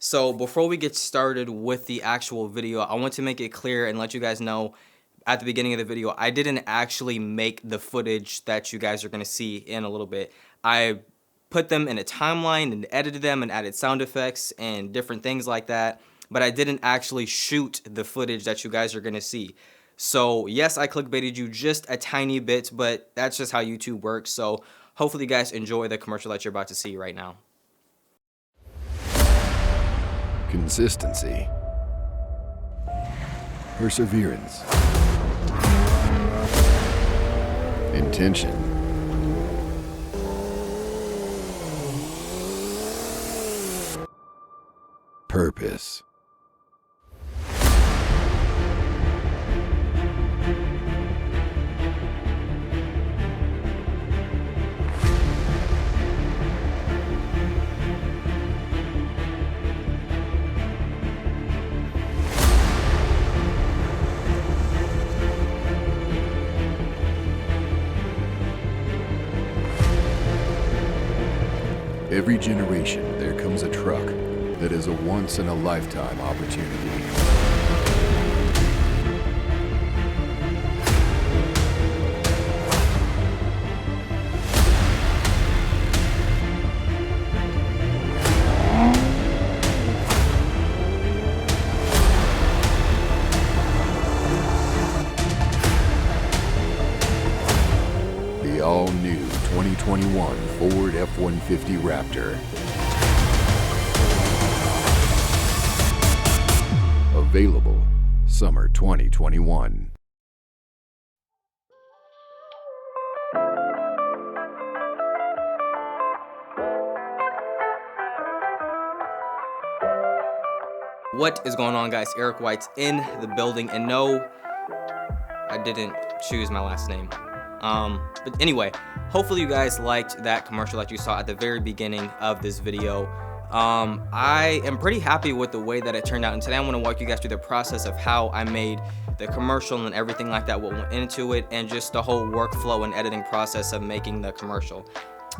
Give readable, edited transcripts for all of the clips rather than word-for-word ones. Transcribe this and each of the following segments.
So before we get started with the actual video, I want to make it clear and let you guys know at the beginning of the video, I didn't actually make the footage that you guys are going to see in a little bit. I put them in a timeline and edited them and added sound effects and different things like that, but I didn't actually shoot the footage that you guys are going to see. So yes, I clickbaited you just a tiny bit, but that's just how YouTube works. So hopefully you guys enjoy the commercial that you're about to see right now. Consistency, perseverance, intention, purpose. Every generation, there comes a truck that is a once-in-a-lifetime opportunity. The all-new 2021 Ford F-150 Raptor. Available summer 2021. What is going on, guys? Eric White's in the building, and no, I didn't choose my last name. But anyway, hopefully you guys liked that commercial that you saw at the very beginning of this video. I am pretty happy with the way that it turned out, and today I want to walk you guys through the process of how I made the commercial and everything like that, what went into it, and just the whole workflow and editing process of making the commercial.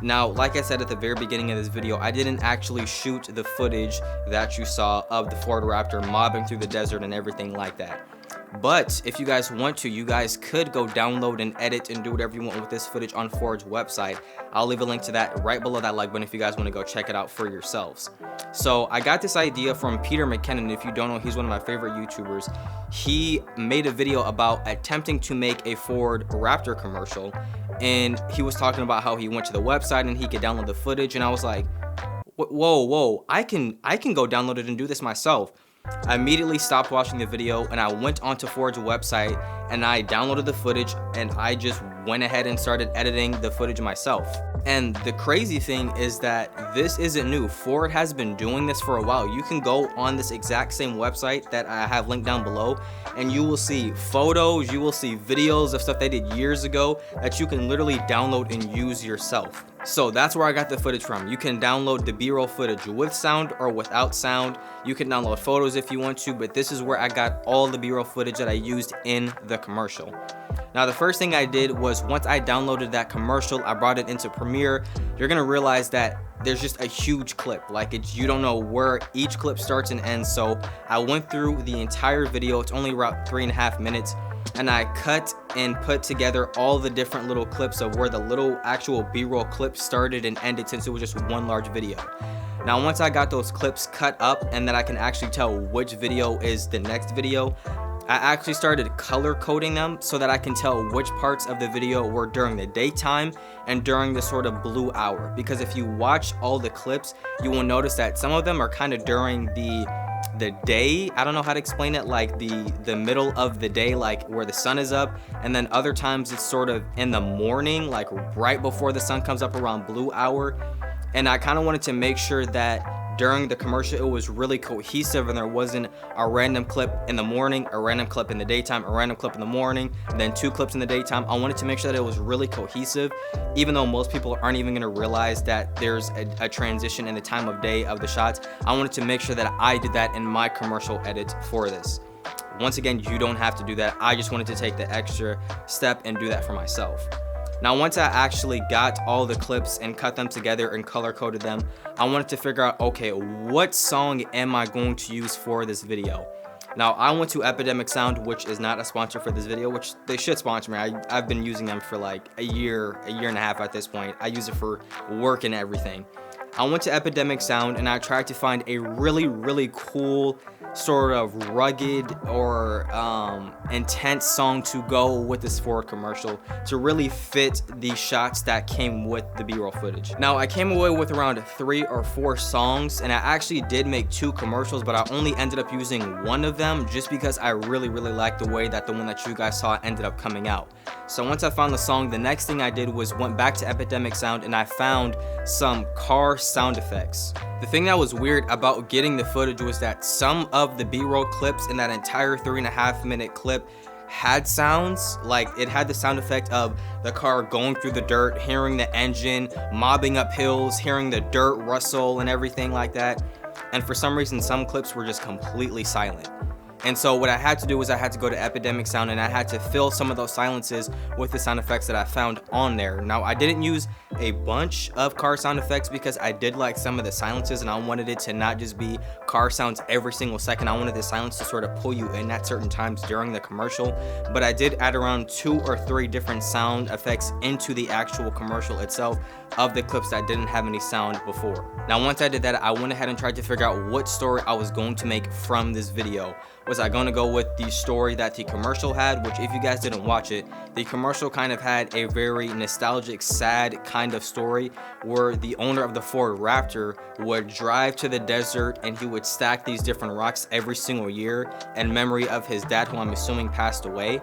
Now, like I said at the very beginning of this video, I didn't actually shoot the footage that you saw of the Ford Raptor mobbing through the desert and everything like that. But if you guys want to, you guys could go download and edit and do whatever you want with this footage on Ford's website. I'll leave a link to that right below that like button if you guys want to go check it out for yourselves. So I got this idea from Peter McKinnon. If you don't know, he's one of my favorite YouTubers. He made a video about attempting to make a Ford Raptor commercial, and he was talking about how he went to the website and he could download the footage, and I was like, whoa, I can go download it and do this myself. I immediately stopped watching the video and I went onto Ford's website and I downloaded the footage and I just went ahead and started editing the footage myself. And the crazy thing is that this isn't new. Ford has been doing this for a while. You can go on this exact same website that I have linked down below and you will see photos, you will see videos of stuff they did years ago that you can literally download and use yourself. So that's where I got the footage from. You can download the B-roll footage with sound or without sound. You can download photos if you want to, but this is where I got all the B-roll footage that I used in the commercial. Now, the first thing I did was once I downloaded that commercial, I brought it into Premiere. You're gonna realize that there's just a huge clip. Like, you don't know where each clip starts and ends. So I went through the entire video. It's only about 3.5 minutes. And I cut and put together all the different little clips of where the little actual B-roll clips started and ended, since it was just one large video. Now, once I got those clips cut up and that I can actually tell which video is the next video, I actually started color coding them so that I can tell which parts of the video were during the daytime and during the sort of blue hour. Because if you watch all the clips, you will notice that some of them are kind of during the day. I don't know how to explain it, like the middle of the day, like where the sun is up, and then other times it's sort of in the morning, like right before the sun comes up around blue hour. And I kind of wanted to make sure that during the commercial it was really cohesive and there wasn't a random clip in the morning, a random clip in the daytime, a random clip in the morning, and then 2 clips in the daytime. I wanted to make sure that it was really cohesive, even though most people aren't even going to realize that there's a transition in the time of day of the shots. I wanted to make sure that I did that in my commercial edit for this. Once again, you don't have to do that. I just wanted to take the extra step and do that for myself. Now, once I actually got all the clips and cut them together and color coded them, I wanted to figure out, okay, what song am I going to use for this video? Now, I went to Epidemic Sound, which is not a sponsor for this video, which they should sponsor me. I've been using them for like a year and a half at this point. I use it for work and everything. I went to Epidemic Sound and I tried to find a really cool sort of rugged or intense song to go with this Ford commercial to really fit the shots that came with the B-roll footage. Now, I came away with around 3 or 4 songs, and I actually did make 2 commercials, but I only ended up using one of them just because I really liked the way that the one that you guys saw ended up coming out. So once I found the song, the next thing I did was went back to Epidemic Sound and I found some car sound effects. The thing that was weird about getting the footage was that some of the B-roll clips in that entire 3.5-minute clip had sounds. Like, it had the sound effect of the car going through the dirt, hearing the engine mobbing up hills, hearing the dirt rustle and everything like that. And for some reason, some clips were just completely silent. And so what I had to do was I had to go to Epidemic Sound and I had to fill some of those silences with the sound effects that I found on there. Now, I didn't use a bunch of car sound effects because I did like some of the silences and I wanted it to not just be car sounds every single second. I wanted the silence to sort of pull you in at certain times during the commercial. But I did add around 2 or 3 different sound effects into the actual commercial itself of the clips that didn't have any sound before. Now, once I did that, I went ahead and tried to figure out what story I was going to make from this video. Was I going to go with the story that the commercial had, which if you guys didn't watch it, the commercial kind of had a very nostalgic, sad kind of story where the owner of the Ford Raptor would drive to the desert and he would stack these different rocks every single year in memory of his dad, who I'm assuming passed away.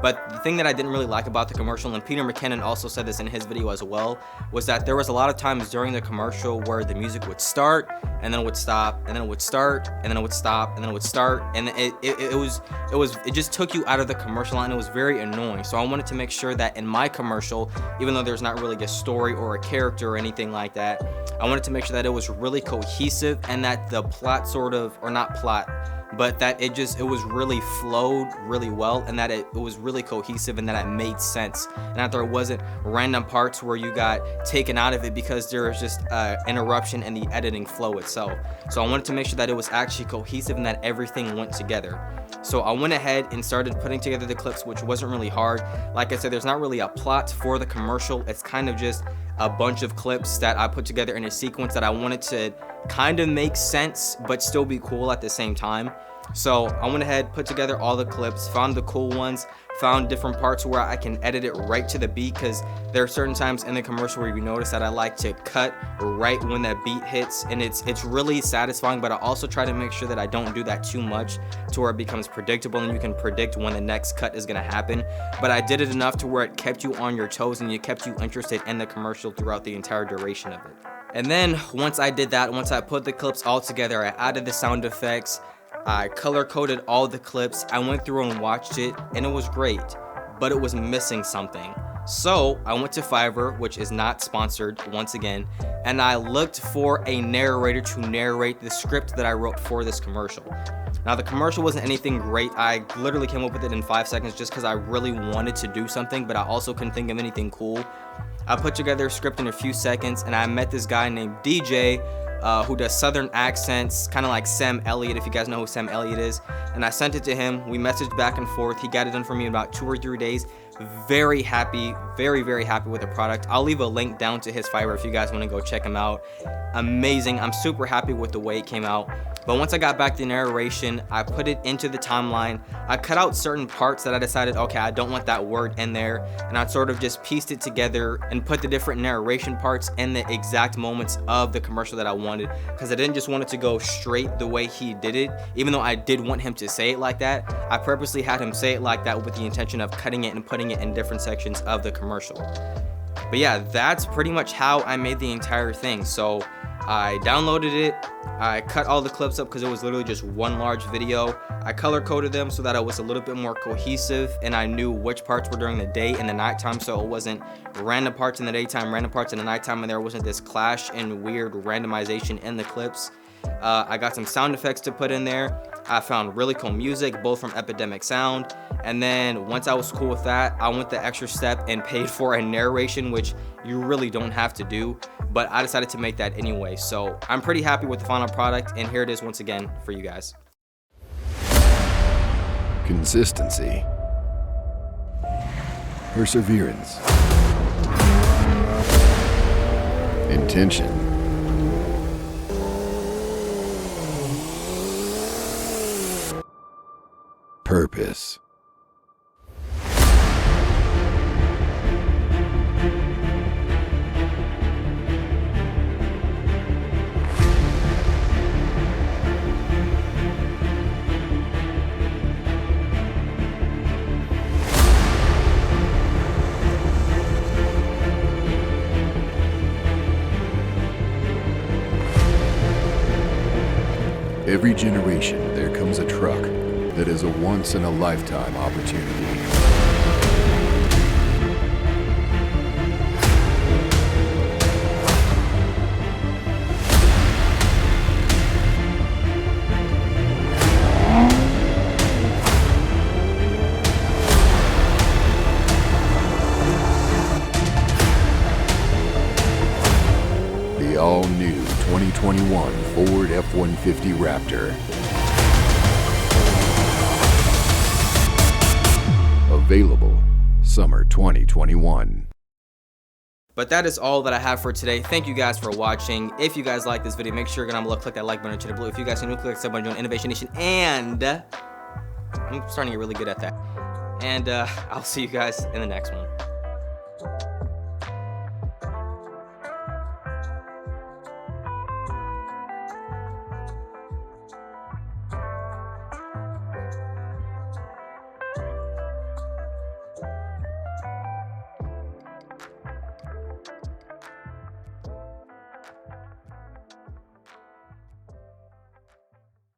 But the thing that I didn't really like about the commercial, and Peter McKinnon also said this in his video as well, was that there was a lot of times during the commercial where the music would start and then it would stop and then it would start and then it would stop and then it would start, and it just took you out of the commercial and it was very annoying. So I wanted to make sure that in my commercial, even though there's not really a story or a character or anything like that, I wanted to make sure that it was really cohesive and that the plot sort of, or not plot, but that it was really flowed really well, and that it was really cohesive and that it made sense, and that there wasn't random parts where you got taken out of it because there was just interruption in the editing flow itself. So I wanted to make sure that it was actually cohesive and that everything went together. So I went ahead and started putting together the clips, which wasn't really hard. Like I said, there's not really a plot for the commercial. It's kind of just a bunch of clips that I put together in a sequence that I wanted to kind of make sense but still be cool at the same time. So I went ahead, put together all the clips, found the cool ones, found different parts where I can edit it right to the beat, because there are certain times in the commercial where you notice that I like to cut right when that beat hits, and it's really satisfying. But I also try to make sure that I don't do that too much to where it becomes predictable and you can predict when the next cut is going to happen. But I did it enough to where it kept you on your toes and it kept you interested in the commercial throughout the entire duration of it. And then once I did that, once I put the clips all together, I added the sound effects, I color coded all the clips, I went through and watched it, and it was great, but it was missing something. So I went to Fiverr, which is not sponsored once again, and I looked for a narrator to narrate the script that I wrote for this commercial. Now, the commercial wasn't anything great. I literally came up with it in 5 seconds just because I really wanted to do something, but I also couldn't think of anything cool. I put together a script in a few seconds, and I met this guy named DJ, who does southern accents, kind of like Sam Elliott, if you guys know who Sam Elliott is. And I sent it to him. We messaged back and forth. He got it done for me in about 2 or 3 days. Very happy, very happy with the product. I'll leave a link down to his Fiverr if you guys want to go check him out. Amazing. I'm super happy with the way it came out. But once I got back the narration, I put it into the timeline. I cut out certain parts that I decided, okay, I don't want that word in there. And I sort of just pieced it together and put the different narration parts in the exact moments of the commercial that I wanted. Because I didn't just want it to go straight the way he did it. Even though I did want him to say it like that, I purposely had him say it like that with the intention of cutting it and putting it in different sections of the commercial. But yeah, that's pretty much how I made the entire thing. So I downloaded it, I cut all the clips up because it was literally just one large video. I color coded them so that it was a little bit more cohesive and I knew which parts were during the day and the nighttime, so it wasn't random parts in the daytime, random parts in the nighttime, and there wasn't this clash and weird randomization in the clips. I got some sound effects to put in there. I found really cool music, both from Epidemic Sound. And then once I was cool with that, I went the extra step and paid for a narration, which you really don't have to do, but I decided to make that anyway. So I'm pretty happy with the final product, and here it is once again for you guys. Consistency. Perseverance. Intention. Purpose. Every generation, there comes a truck that is a once-in-a-lifetime opportunity. The all-new 2021 Ford F-150 Raptor. Available summer 2021. But that is all that I have for today. Thank you guys for watching. If you guys like this video, make sure you're gonna click that like button to the blue. If you guys are new, click the sub button, join Innovation Nation, and I'm starting to get really good at that. And I'll see you guys in the next one.